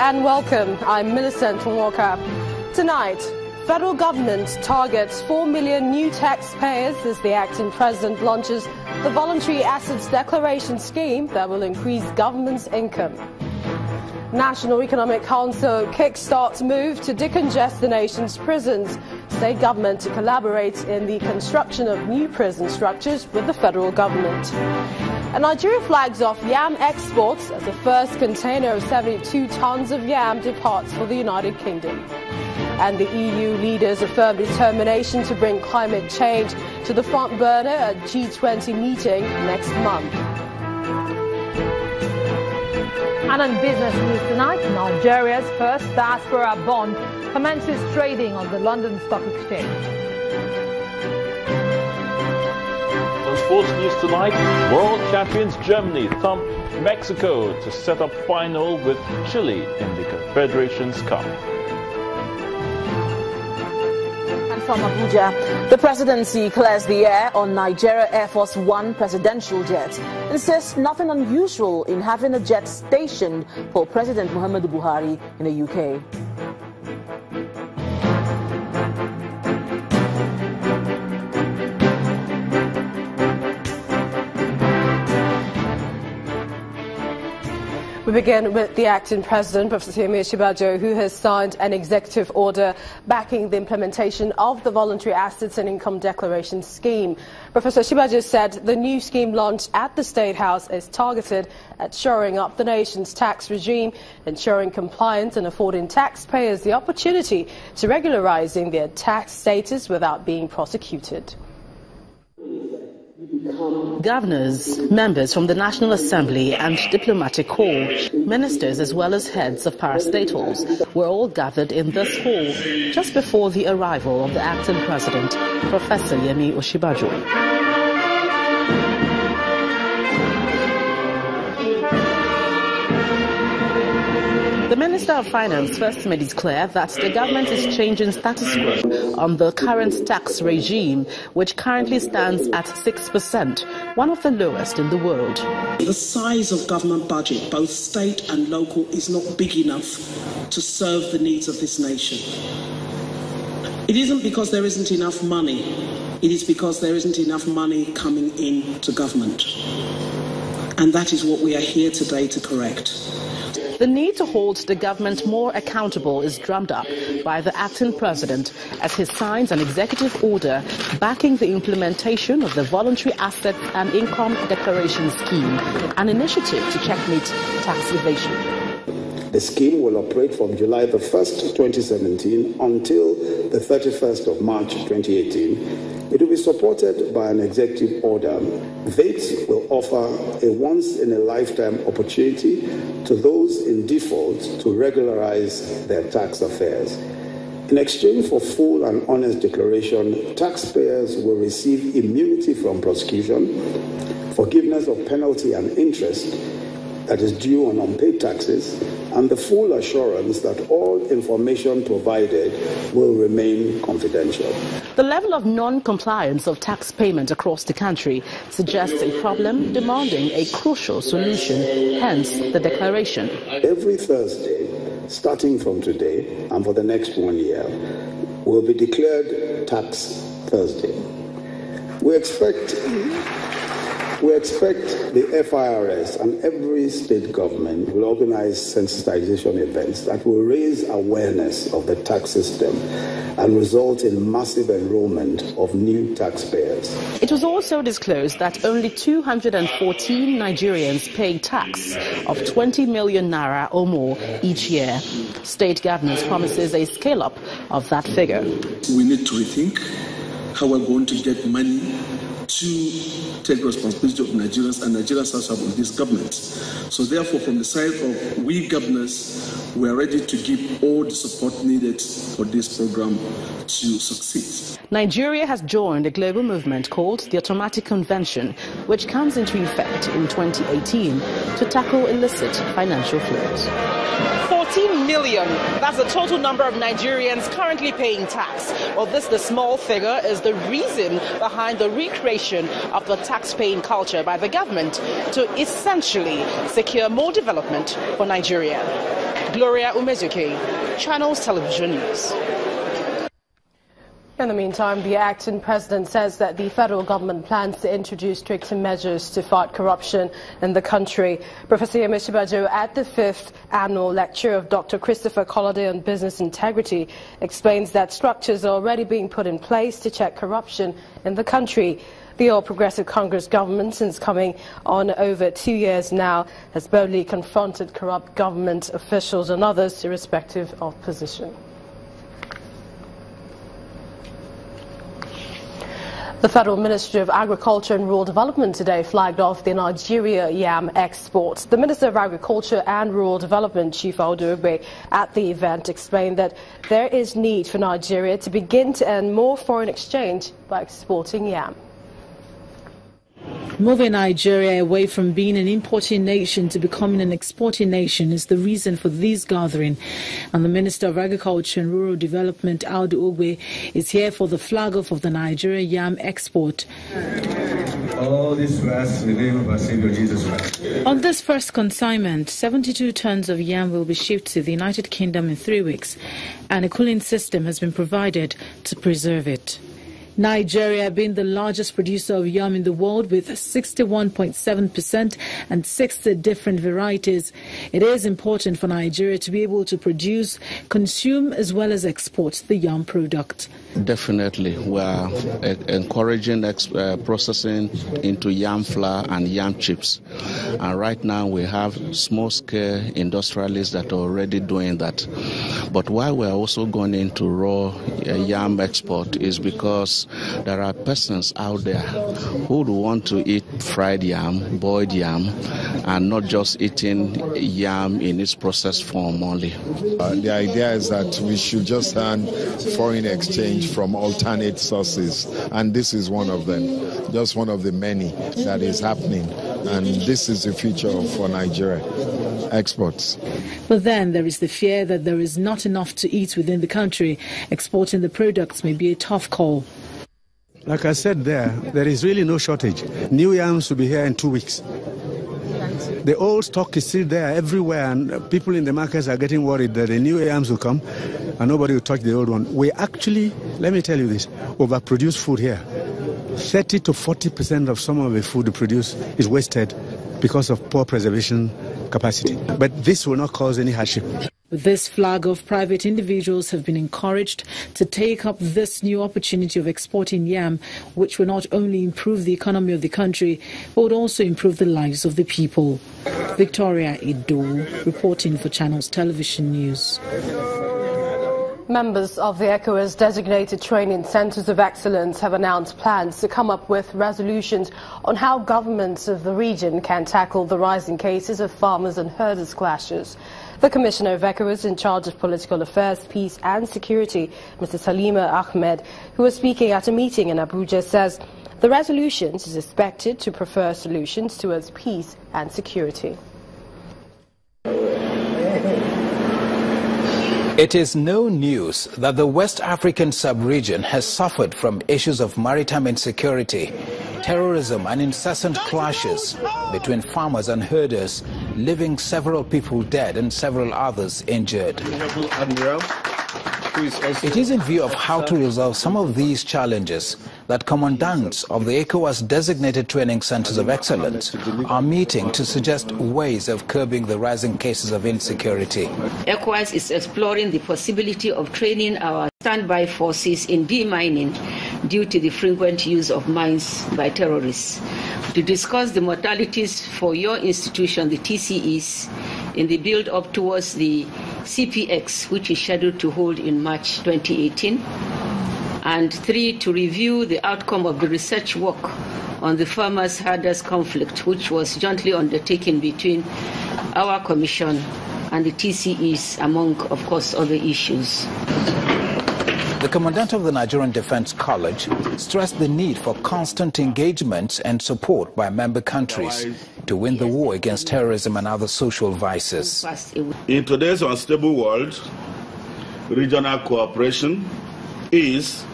and welcome. I'm Millicent Walker. Tonight, federal government targets 4 million new taxpayers as the acting president launches the voluntary assets declaration scheme that will increase government's income. National Economic Council kickstarts move to decongest the nation's prisons. State government to collaborate in the construction of new prison structures with the federal government. And Nigeria flags off yam exports as the first container of 72 tons of yam departs for the United Kingdom. And the EU leaders affirm determination to bring climate change to the front burner at G20 meeting next month. And on business news tonight, Nigeria's first diaspora bond commences trading on the London Stock Exchange. On sports news tonight, world champions Germany thump Mexico to set up final with Chile in the Confederations Cup. From Abuja, the presidency clears the air on Nigeria Air Force One presidential jet. Insists nothing unusual in having a jet stationed for President Muhammadu Buhari in the UK. We begin with the acting president, Professor Yemi Osinbajo, who has signed an executive order backing the implementation of the voluntary assets and income declaration scheme. Professor Osinbajo said the new scheme launched at the State House is targeted at shoring up the nation's tax regime, ensuring compliance and affording taxpayers the opportunity to regularizing their tax status without being prosecuted. Governors, members from the National Assembly and Diplomatic Corps, ministers as well as heads of parastatals were all gathered in this hall just before the arrival of the acting president, Professor Yemi Osinbajo. The Minister of Finance first made it clear that the government is changing status quo on the current tax regime, which currently stands at 6%, one of the lowest in the world. The size of government budget, both state and local, is not big enough to serve the needs of this nation. It isn't because there isn't enough money. It is because there isn't enough money coming in to government. And that is what we are here today to correct. The need to hold the government more accountable is drummed up by the acting president as he signs an executive order backing the implementation of the voluntary asset and income declaration scheme, an initiative to checkmate tax evasion. The scheme will operate from July the 1st, 2017 until the 31st of March 2018. It will be supported by an executive order. VATE will offer a once-in-a-lifetime opportunity to those in default to regularize their tax affairs. In exchange for full and honest declaration, taxpayers will receive immunity from prosecution, forgiveness of penalty and interest that is due on unpaid taxes, and the full assurance that all information provided will remain confidential. The level of non-compliance of tax payment across the country suggests a problem demanding a crucial solution, hence the declaration. Every Thursday, starting from today and for the next 1 year, will be declared Tax Thursday. We expect the FIRS and every state government will organize sensitization events that will raise awareness of the tax system and result in massive enrollment of new taxpayers. It was also disclosed that only 214 Nigerians pay tax of 20 million naira or more each year. State governors promises a scale-up of that figure. We need to rethink how we're going to get money to take responsibility of Nigerians, and Nigerians also have with this government. So therefore, from the side of we governors, we are ready to give all the support needed for this program to succeed. Nigeria has joined a global movement called the Automatic Convention, which comes into effect in 2018 to tackle illicit financial flows. 14 million, that's the total number of Nigerians currently paying tax. Well, the small figure is the reason behind the recreation of the tax-paying culture by the government to essentially secure more development for Nigeria. Gloria Umezuki, Channels Television News. In the meantime, the acting president says that the federal government plans to introduce stricter measures to fight corruption in the country. Professor Yemeshibajo at the 5th annual lecture of Dr. Christopher Collody on business integrity explains that structures are already being put in place to check corruption in the country. The All Progressive Congress government, since coming on over 2 years now, has boldly confronted corrupt government officials and others irrespective of position. The Federal Ministry of Agriculture and Rural Development today flagged off the Nigeria yam exports. The Minister of Agriculture and Rural Development, Chief Audogbe, at the event explained that there is need for Nigeria to begin to earn more foreign exchange by exporting yam. Moving Nigeria away from being an importing nation to becoming an exporting nation is the reason for this gathering. And the Minister of Agriculture and Rural Development, Audu Ogbe, is here for the flag-off of the Nigeria yam export. All this rest in the name of our Savior Jesus Christ. On this first consignment, 72 tons of yam will be shipped to the United Kingdom in 3 weeks, and a cooling system has been provided to preserve it. Nigeria being the largest producer of yam in the world with 61.7% and 60 different varieties, it is important for Nigeria to be able to produce, consume as well as export the yam product. Definitely, we are encouraging processing into yam flour and yam chips. And right now we have small-scale industrialists that are already doing that. But why we are also going into raw yam export is because there are persons out there who would want to eat fried yam, boiled yam, and not just eating yam in its processed form only. The idea is that we should just earn foreign exchange from alternate sources, and this is one of them, just one of the many that is happening, and this is the future for Nigeria exports. But then there is the fear that there is not enough to eat within the country. Exporting the products may be a tough call. Like I said there is really no shortage. New yams will be here in 2 weeks. The old stock is still there everywhere, and people in the markets are getting worried that the new yams will come and nobody will touch the old one. We actually, let me tell you this, overproduce food here. 30 to 40% of some of the food we produce is wasted because of poor preservation capacity. But this will not cause any hardship. With this flag of private individuals have been encouraged to take up this new opportunity of exporting yam, which will not only improve the economy of the country, but would also improve the lives of the people. Victoria Ido, reporting for Channels Television News. Members of the ECOWAS designated training centers of excellence have announced plans to come up with resolutions on how governments of the region can tackle the rising cases of farmers and herders clashes. The Commissioner of ECOWAS in charge of political affairs, peace and security, Mr. Salima Ahmed, who was speaking at a meeting in Abuja, says the resolutions is expected to prefer solutions towards peace and security. It is no news that the West African sub-region has suffered from issues of maritime insecurity, terrorism and incessant clashes between farmers and herders, leaving several people dead and several others injured. It is in view of how to resolve some of these challenges that commandants of the ECOWAS designated training centers of excellence are meeting to suggest ways of curbing the rising cases of insecurity. ECOWAS is exploring the possibility of training our standby forces in demining due to the frequent use of mines by terrorists. To discuss the modalities for your institution, the TCEs, in the build-up towards the CPX, which is scheduled to hold in March 2018. And 3, to review the outcome of the research work on the farmers-herders conflict, which was jointly undertaken between our commission and the TCEs, among, of course, other issues. The Commandant of the Nigerian Defense College stressed the need for constant engagement and support by member countries to win the war against terrorism and other social vices. In today's unstable world, regional cooperation is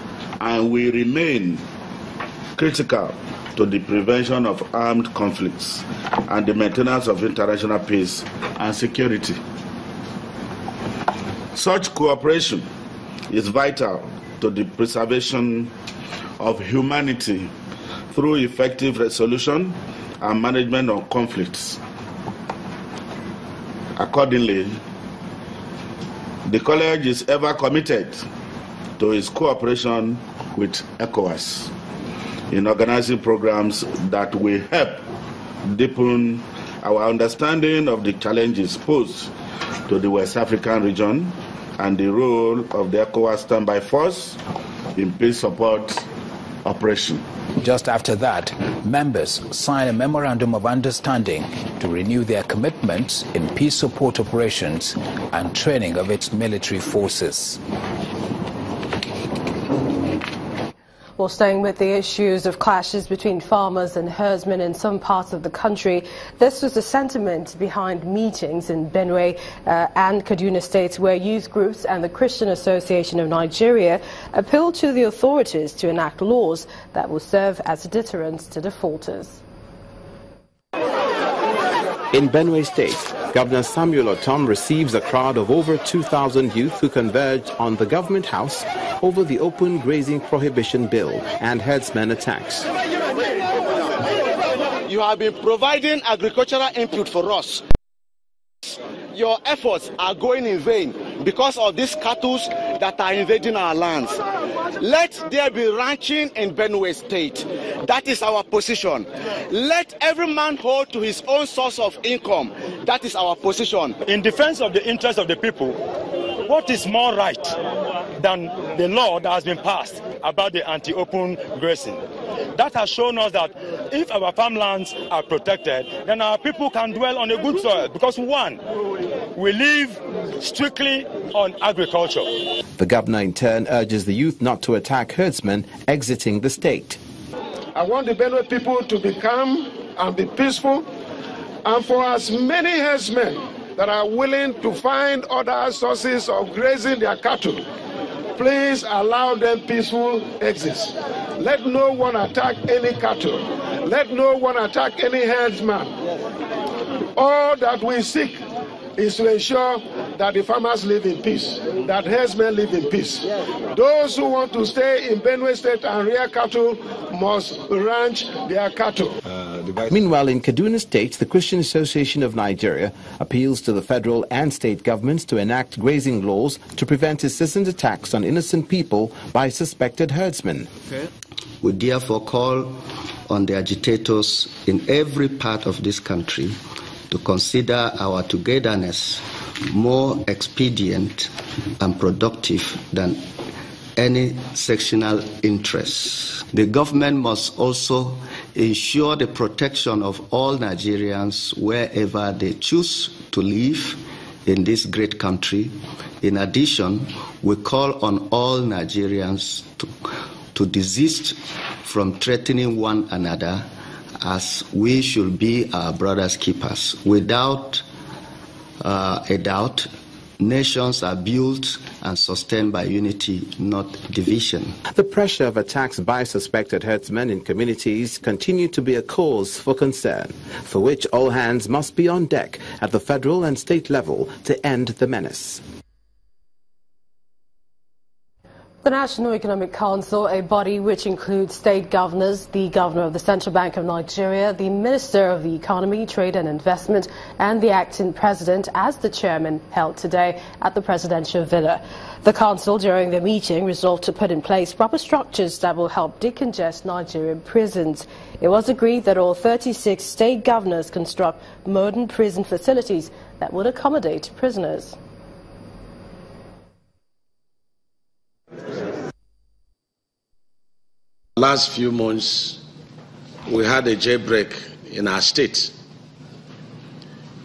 and will remain critical to the prevention of armed conflicts and the maintenance of international peace and security. Such cooperation is vital to the preservation of humanity through effective resolution and management of conflicts. Accordingly, the College is ever committed to its cooperation with ECOWAS in organizing programs that will help deepen our understanding of the challenges posed to the West African region and the role of the ECOWAS standby force in peace support operation. Just after that, members signed a memorandum of understanding to renew their commitments in peace support operations and training of its military forces. Well, staying with the issues of clashes between farmers and herdsmen in some parts of the country, this was the sentiment behind meetings in Benue and Kaduna states where youth groups and the Christian Association of Nigeria appealed to the authorities to enact laws that will serve as a deterrent to defaulters. In Benue State, Governor Samuel Otom receives a crowd of over 2,000 youth who converged on the government house over the open grazing prohibition bill and herdsmen attacks. You have been providing agricultural input for us. Your efforts are going in vain because of these cattle that are invading our lands. Let there be ranching in Benue State. That is our position. Let every man hold to his own source of income. That is our position. In defense of the interests of the people, what is more right than the law that has been passed about the anti-open grazing? That has shown us that if our farmlands are protected, then our people can dwell on a good soil. Because one, we live strictly on agriculture. The governor in turn urges the youth not to attack herdsmen exiting the state. I want the Benue people to be calm and be peaceful, and for as many herdsmen that are willing to find other sources of grazing their cattle, please allow them peaceful exits. Let no one attack any cattle. Let no one attack any herdsman. All that we seek is to ensure that the farmers live in peace, that herdsmen live in peace. Those who want to stay in Benue State and rear cattle must ranch their cattle. Meanwhile, in Kaduna State, the Christian Association of Nigeria appeals to the federal and state governments to enact grazing laws to prevent incessant attacks on innocent people by suspected herdsmen. We therefore call on the agitators in every part of this country to consider our togetherness more expedient and productive than any sectional interests. The government must also ensure the protection of all Nigerians wherever they choose to live in this great country. In addition, we call on all Nigerians to desist from threatening one another, as we should be our brothers' keepers. Without a doubt, nations are built and sustained by unity, not division. The pressure of attacks by suspected herdsmen in communities continue to be a cause for concern, for which all hands must be on deck at the federal and state level to end the menace. The National Economic Council, a body which includes state governors, the governor of the Central Bank of Nigeria, the Minister of the Economy, Trade and Investment, and the acting president as the chairman, held today at the presidential villa. The council, during the meeting, resolved to put in place proper structures that will help decongest Nigerian prisons. It was agreed that all 36 state governors construct modern prison facilities that would accommodate prisoners. Last few months, we had a jailbreak in our state.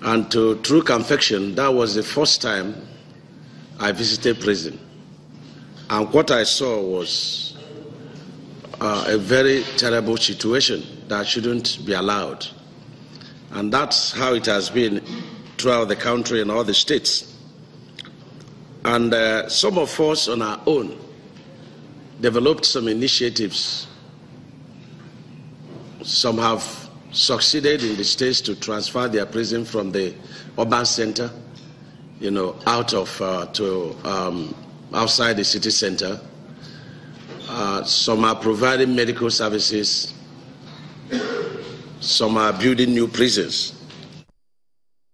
And to true confection, that was the first time I visited prison. And what I saw was a very terrible situation that shouldn't be allowed. And that's how it has been throughout the country and all the states. And some of us on our own developed some initiatives. Some have succeeded in the states to transfer their prison from the urban center out of outside the city center. Some are providing medical services. Some are building new prisons.